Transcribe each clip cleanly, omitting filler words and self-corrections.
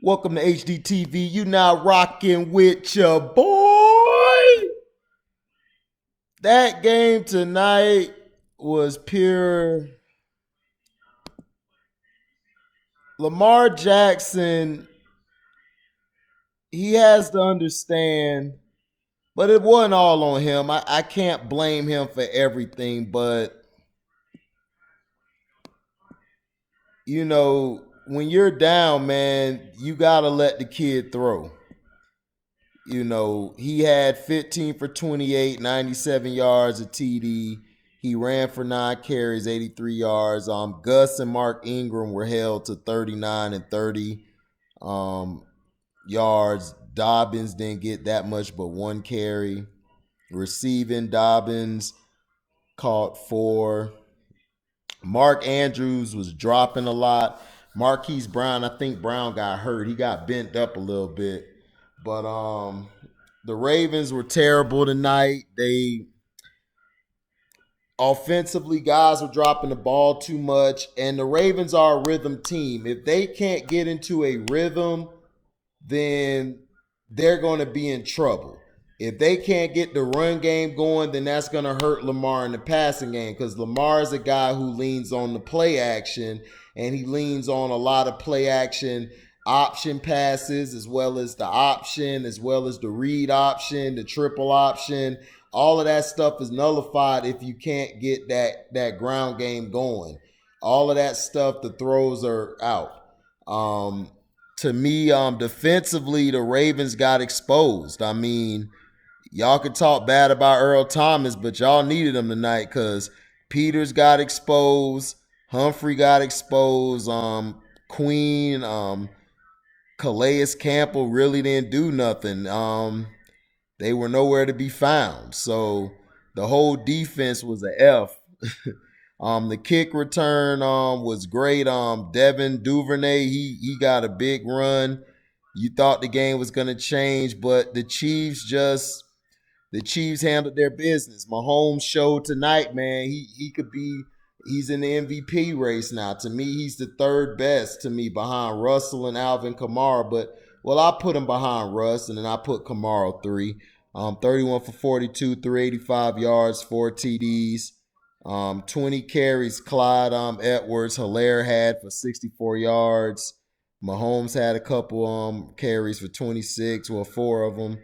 Welcome to HDTV. You now rocking with your boy. That game tonight was pure. Lamar Jackson, he has to understand, but it wasn't all on him. I can't blame him for everything, but when you're down, man, you gotta let the kid throw. He had 15 for 28, 97 yards, a TD. He ran for 9 carries, 83 yards. Gus and Mark Ingram were held to 39 and 30 yards. Dobbins didn't get that much but 1 carry. Receiving, Dobbins caught 4. Mark Andrews was dropping a lot. Marquise Brown, I think Brown got hurt. He got bent up a little bit. But the Ravens were terrible tonight. They offensively, guys were dropping the ball too much, and the Ravens are a rhythm team. If they can't get into a rhythm, then they're going to be in trouble. If they can't get the run game going, then that's going to hurt Lamar in the passing game, because Lamar is a guy who leans on the play action, and he leans on a lot of play action option passes, as well as the option, as well as the read option, the triple option. All of that stuff is nullified if you can't get that ground game going. All of that stuff, the throws are out. To me, defensively, the Ravens got exposed. I mean, y'all could talk bad about Earl Thomas, but y'all needed him tonight because Peters got exposed, Humphrey got exposed, Queen, Calais Campbell really didn't do nothing. They were nowhere to be found. So the whole defense was a F. The kick return was great. Devin Duvernay, he got a big run. You thought the game was going to change, but the Chiefs handled their business. Mahomes showed tonight, man, he's in the MVP race now. To me, he's the third best to me behind Russell and Alvin Kamara. But, well, I put him behind Russ, and then I put Kamara 3. 31 for 42, 385 yards, 4 TDs. 20 carries, Clyde Edwards-Helaire had for 64 yards. Mahomes had a couple carries for 26, well, 4 of them.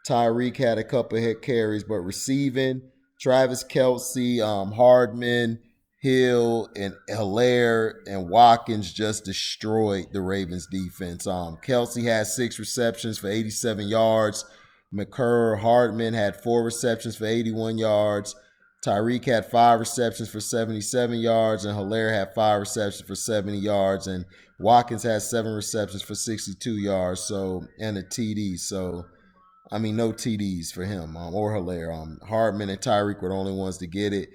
Tyreek had a couple hit carries, but receiving, Travis Kelce, Hardman, Hill, and Helaire and Watkins just destroyed the Ravens defense. Kelce had 6 receptions for 87 yards. McCurr, Hardman had 4 receptions for 81 yards. Tyreek had 5 receptions for 77 yards, and Helaire had 5 receptions for 70 yards, and Watkins had 7 receptions for 62 yards, and a TD. So, I mean, no TDs for him or Helaire. Hardman and Tyreek were the only ones to get it.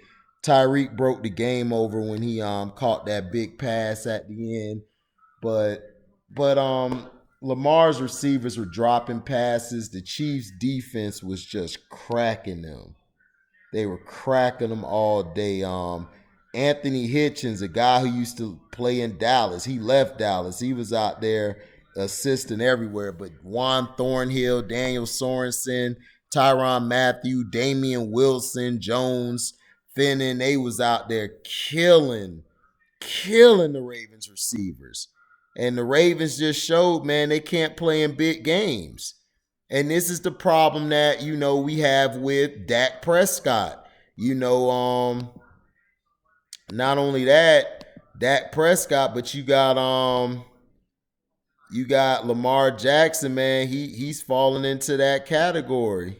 Tyreek broke the game over when he caught that big pass at the end, but Lamar's receivers were dropping passes. The Chiefs' defense was just cracking them. They were cracking them all day. Anthony Hitchens, a guy who used to play in Dallas, he left Dallas. He was out there assisting everywhere. But Juan Thornhill, Daniel Sorensen, Tyrann Mathieu, Damian Wilson, Jones, Finnan, they was out there killing the Ravens receivers. And the Ravens just showed, man, they can't play in big games. And this is the problem that, we have with Dak Prescott. Not only that, Dak Prescott, but you got Lamar Jackson, man. He's falling into that category.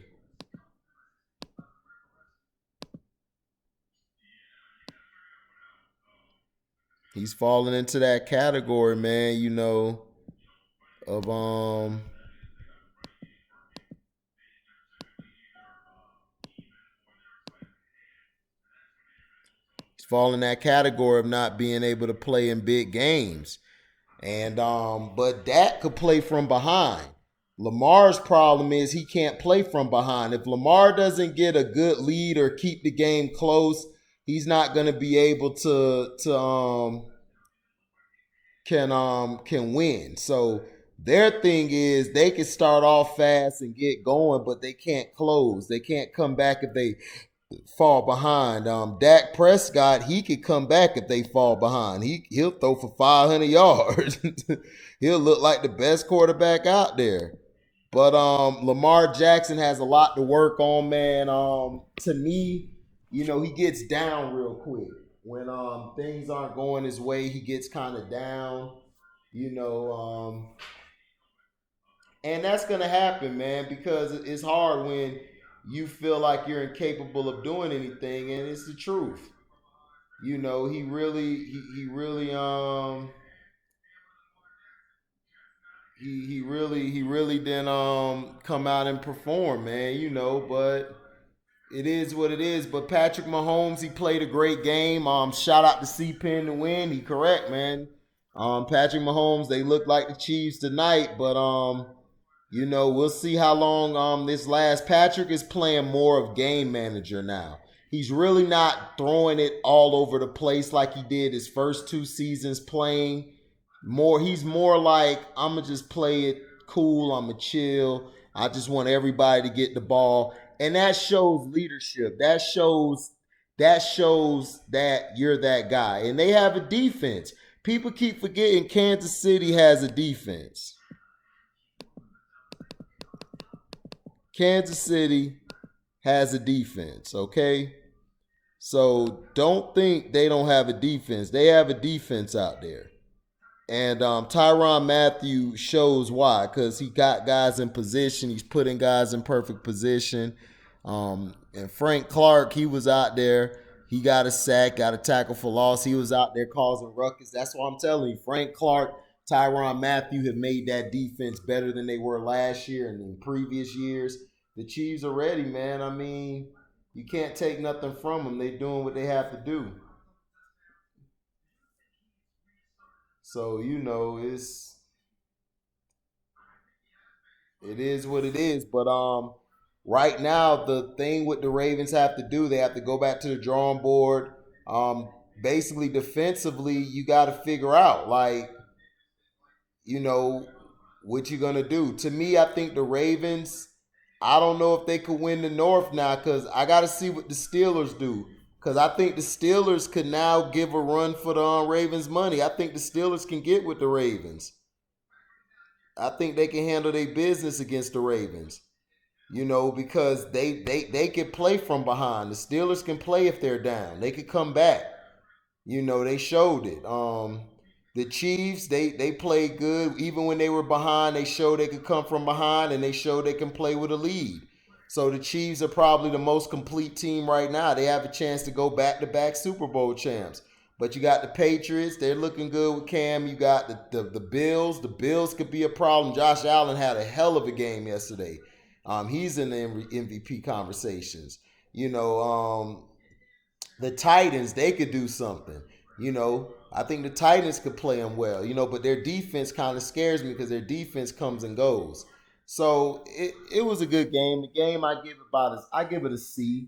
He's falling into that category, man, of fall in that category of not being able to play in big games. And but Dak could play from behind. Lamar's problem is he can't play from behind. If Lamar doesn't get a good lead or keep the game close, he's not going to be able to can win. So Their thing is they can start off fast and get going, but they can't close. They can't come back if they fall behind. Dak Prescott, he could come back if they fall behind. He'll throw for 500 yards. He'll look like the best quarterback out there. But Lamar Jackson has a lot to work on, man. To me, he gets down real quick when things aren't going his way. He gets kind of down, you know. And that's gonna happen, man, because it's hard when you feel like you're incapable of doing anything, and it's the truth. He really didn't come out and perform, man. But it is what it is. But Patrick Mahomes, he played a great game. Shout out to C Pen to win. He correct, man. Patrick Mahomes, they look like the Chiefs tonight, but we'll see how long this lasts. Patrick is playing more of game manager now. He's really not throwing it all over the place like he did his first two seasons playing. He's more like, I'm gonna just play it cool, I'm gonna chill. I just want everybody to get the ball. And that shows leadership. That shows that you're that guy. And they have a defense. People keep forgetting Kansas City has a defense. Kansas City has a defense, okay? So don't think they don't have a defense. They have a defense out there. And Tyrann Mathieu shows why, because he got guys in position. He's putting guys in perfect position. And Frank Clark, he was out there. He got a sack, got a tackle for loss. He was out there causing ruckus. That's what I'm telling you. Frank Clark, Tyrann Mathieu have made that defense better than they were last year and in previous years. The Chiefs are ready, man. I mean, you can't take nothing from them. They're doing what they have to do. So, it is what it is. But right now the thing what the Ravens have to do, they have to go back to the drawing board. Basically defensively, you got to figure out like, you know, what you're gonna do. To me, I think the Ravens, I don't know if they could win the North now because I got to see what the Steelers do. Because I think the Steelers could now give a run for the Ravens money. I think the Steelers can get with the Ravens. I think they can handle their business against the Ravens. Because they can play from behind. The Steelers can play if they're down. They could come back. They showed it. The Chiefs, they played good. Even when they were behind, they showed they could come from behind and they showed they can play with a lead. So the Chiefs are probably the most complete team right now. They have a chance to go back-to-back Super Bowl champs. But you got the Patriots. They're looking good with Cam. You got the Bills. The Bills could be a problem. Josh Allen had a hell of a game yesterday. He's in the MVP conversations. You know, the Titans, they could do something. I think the Titans could play them well, but their defense kind of scares me because their defense comes and goes. So it was a good game. The game I give it a C,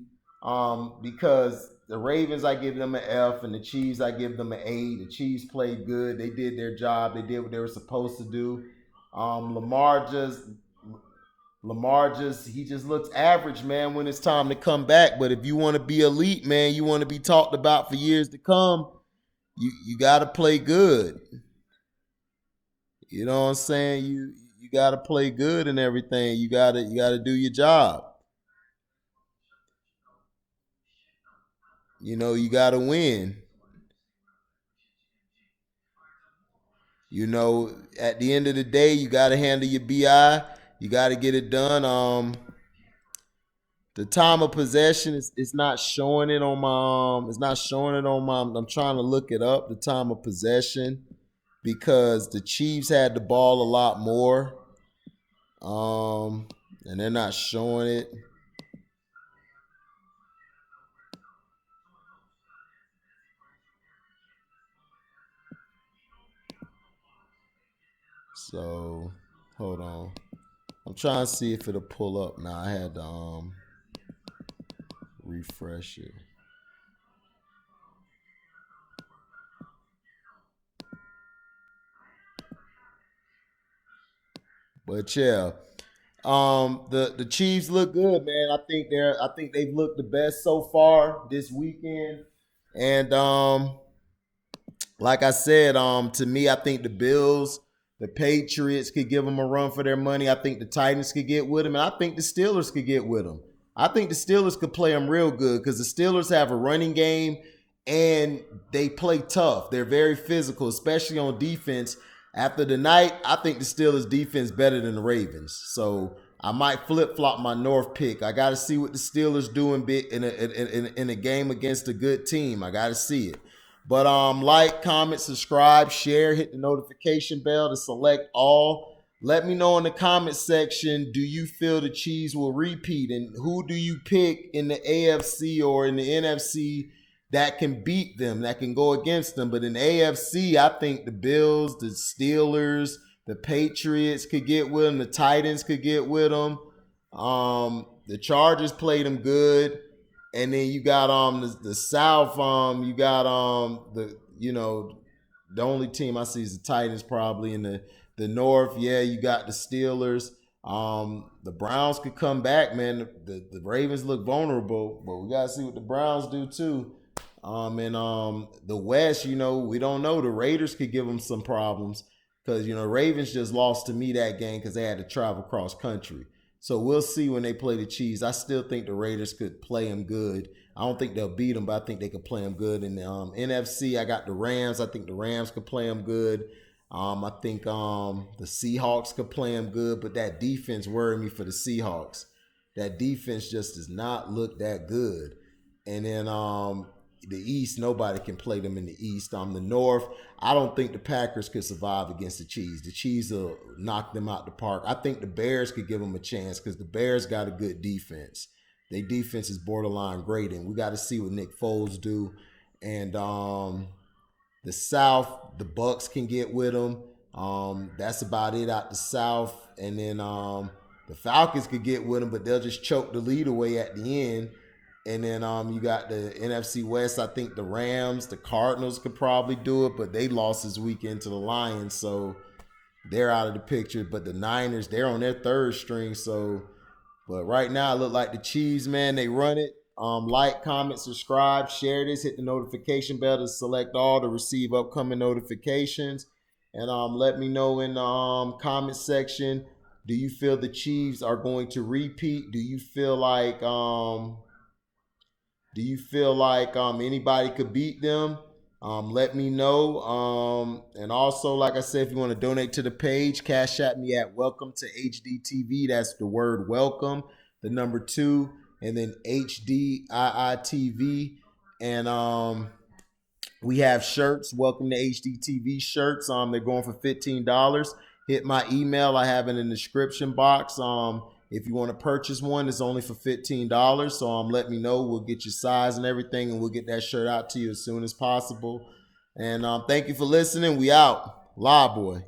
because the Ravens I give them an F and the Chiefs I give them an A. The Chiefs played good. They did their job. They did what they were supposed to do. Lamar just he just looks average, man, when it's time to come back. But if you want to be elite, man, you want to be talked about for years to come, you got to play good. You know what I'm saying? You got to play good and everything. You got to do your job. You got to win. At the end of the day, you got to handle your BI. You got to get it done. The time of possession is not showing it on my it's not showing it on my I'm trying to look it up, the time of possession, because the Chiefs had the ball a lot more. And they're not showing it. So hold on. I'm trying to see if it'll pull up now. I had to refresh it. But yeah. The Chiefs look good, man. I think they've looked the best so far this weekend. And like I said, to me, I think the Bills, the Patriots could give them a run for their money. I think the Titans could get with them, and I think the Steelers could get with them. I think the Steelers could play them real good because the Steelers have a running game and they play tough. They're very physical, especially on defense. After the night, I think the Steelers defense better than the Ravens. So I might flip-flop my North pick. I got to see what the Steelers do in a game against a good team. I got to see it. But like, comment, subscribe, share, hit the notification bell to select all. Let me know in the comment section, do you feel the Chiefs will repeat? And who do you pick in the AFC or in the NFC that can beat them, that can go against them? But in the AFC, I think the Bills, the Steelers, the Patriots could get with them. The Titans could get with them. The Chargers played them good. And then you got the South. You got the only team I see is the Titans probably. In the North, yeah, you got the Steelers. The Browns could come back, man. The Ravens look vulnerable, but we gotta see what the Browns do too. The West, we don't know. The Raiders could give them some problems because Ravens just lost to me that game because they had to travel cross country. So we'll see when they play the Chiefs. I still think the Raiders could play them good. I don't think they'll beat them, but I think they could play them good. In the NFC, I got the Rams. I think the Rams could play them good. I think the Seahawks could play them good, but that defense worried me for the Seahawks. That defense just does not look that good. And then the East, nobody can play them in the East. The North, I don't think the Packers could survive against the Chiefs. The Chiefs will knock them out the park. I think the Bears could give them a chance because the Bears got a good defense. Their defense is borderline great, and we got to see what Nick Foles do. And the South, the Bucks can get with them. That's about it out the South. And then the Falcons could get with them, but they'll just choke the lead away at the end. And then you got the NFC West. I think the Rams, the Cardinals could probably do it, but they lost this weekend to the Lions, so they're out of the picture. But the Niners, they're on their third string. But right now, it look like the Chiefs, man, they run it. Like, comment, subscribe, share this, hit the notification bell to select all to receive upcoming notifications. And let me know in the comment section, do you feel the Chiefs are going to repeat? Do you feel like anybody could beat them? Let me know. And also, like I said, if you want to donate to the page, cash at me at welcome to HDTV. That's the word welcome, the number 2, and then HDIITV. And we have shirts, welcome to HDTV shirts. They're going for $15. Hit my email. I have it in the description box. If you want to purchase one, it's only for $15. So let me know. We'll get your size and everything, and we'll get that shirt out to you as soon as possible. And thank you for listening. We out. Live boy.